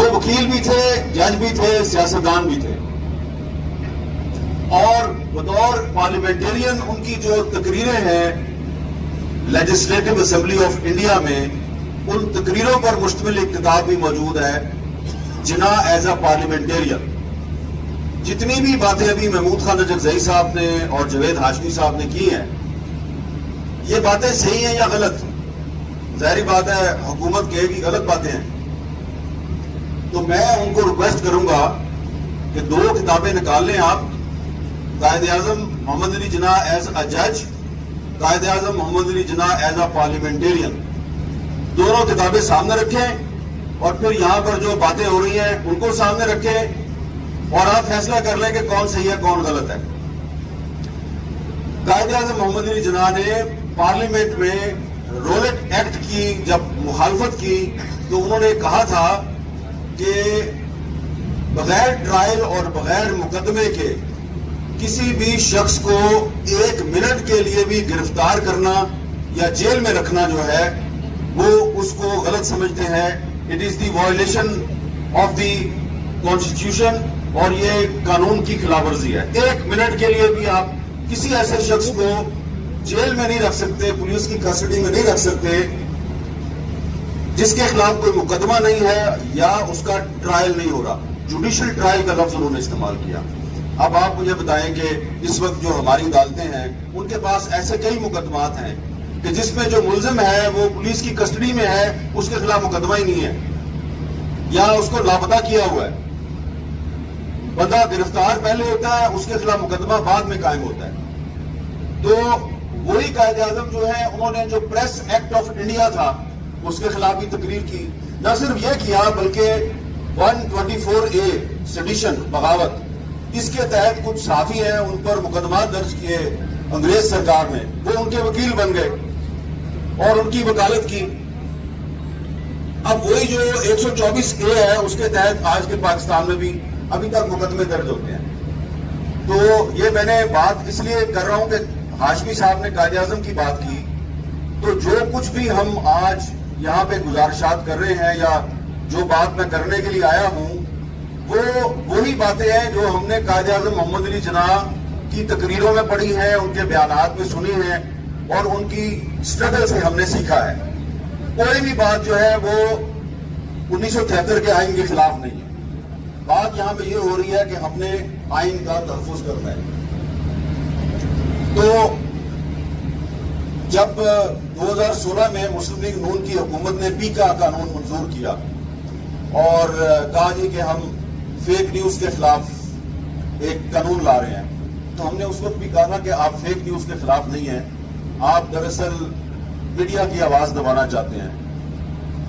وہ وکیل بھی تھے، جج بھی تھے، سیاستدان بھی تھے، اور بطور پارلیمنٹرین ان کی جو تقریریں ہیں لیجسلیٹو اسمبلی آف انڈیا میں، ان تقریروں پر مشتمل ایک کتاب بھی موجود ہے، جناح ایز اے پارلیمنٹرین۔ جتنی بھی باتیں ابھی محمود خان نجفزئی صاحب نے اور جوید ہاشمی صاحب نے کی ہیں، یہ باتیں صحیح ہیں یا غلط؟ ظاہری بات ہے حکومت کہے گی غلط باتیں ہیں، تو میں ان کو ریکویسٹ کروں گا کہ 2 کتابیں نکال لیں آپ، قائد اعظم محمد علی جناح ایز اے جج، قائد اعظم محمد Ali Jinnah as a parliamentarian, دونوں کتابیں سامنے رکھیں، اور پھر یہاں پر جو باتیں ہو رہی ہیں ان کو سامنے رکھیں، اور آپ فیصلہ کر لیں کہ کون صحیح ہے کون غلط ہے۔ قائد اعظم محمد علی جناح نے پارلیمنٹ میں رولٹ ایکٹ کی جب مخالفت کی تو انہوں نے کہا تھا کہ بغیر ٹرائل اور بغیر مقدمے کے کسی بھی شخص کو 1 منٹ کے لیے بھی گرفتار کرنا یا جیل میں رکھنا جو ہے وہ اس کو غلط سمجھتے ہیں۔ It is the violation of the constitution, اور یہ قانون کی خلاف ورزی ہے۔ 1 منٹ کے لیے بھی آپ کسی ایسے شخص کو جیل میں نہیں رکھ سکتے، پولیس کی کسٹڈی میں نہیں رکھ سکتے جس کے خلاف کوئی مقدمہ نہیں ہے یا اس کا ٹرائل نہیں ہو رہا۔ جوڈیشل ٹرائل کا لفظ انہوں نے استعمال کیا۔ اب آپ مجھے بتائیں کہ اس وقت جو ہماری عدالتیں ہیں ان کے پاس ایسے کئی مقدمات ہیں کہ جس میں جو ملزم ہے وہ پولیس کی کسٹڈی میں ہے، اس کے خلاف مقدمہ ہی نہیں ہے یا اس کو لاپتہ کیا ہوا ہے۔ بندہ گرفتار پہلے ہوتا ہے، اس کے خلاف مقدمہ بعد میں قائم ہوتا ہے۔ تو وہی قائد اعظم جو ہے انہوں نے جو پریس ایکٹ آف انڈیا تھا اس کے خلاف بھی تقریر کی، نہ صرف یہ کیا بلکہ 124A سیڈیشن بغاوت، اس کے تحت کچھ صحافی ہیں ان پر مقدمات درج کیے انگریز سرکار نے، وہ ان کے وکیل بن گئے اور ان کی وکالت کی۔ اب وہی جو 124A ہے اس کے تحت آج کے پاکستان میں بھی ابھی تک مقدمے درج ہوتے ہیں۔ تو یہ میں نے بات اس لیے کر رہا ہوں کہ ہاشمی صاحب نے قائد اعظم کی بات کی، تو جو کچھ بھی ہم آج یہاں پہ گزارشات کر رہے ہیں یا جو بات میں کرنے کے لیے آیا ہوں وہ وہی باتیں ہیں جو ہم نے قائد اعظم محمد علی جناح کی تقریروں میں پڑھی ہیں، ان کے بیانات میں سنی ہیں اور ان کی سٹرگل سے ہم نے سیکھا ہے۔ کوئی بھی بات جو ہے وہ 1973 کے آئین کے خلاف نہیں ہے۔ بات یہاں پہ یہ ہو رہی ہے کہ ہم نے آئین کا تحفظ کرنا ہے۔ تو جب 2016 میں مسلم لیگ نون کی حکومت نے پی کا قانون منظور کیا اور کہا جی کہ ہم فیک نیوز کے خلاف ایک قانون لا رہے ہیں، تو ہم نے اس وقت بھی کہا کہ آپ فیک نیوز کے خلاف نہیں ہیں، آپ دراصل میڈیا کی آواز دبانا چاہتے ہیں۔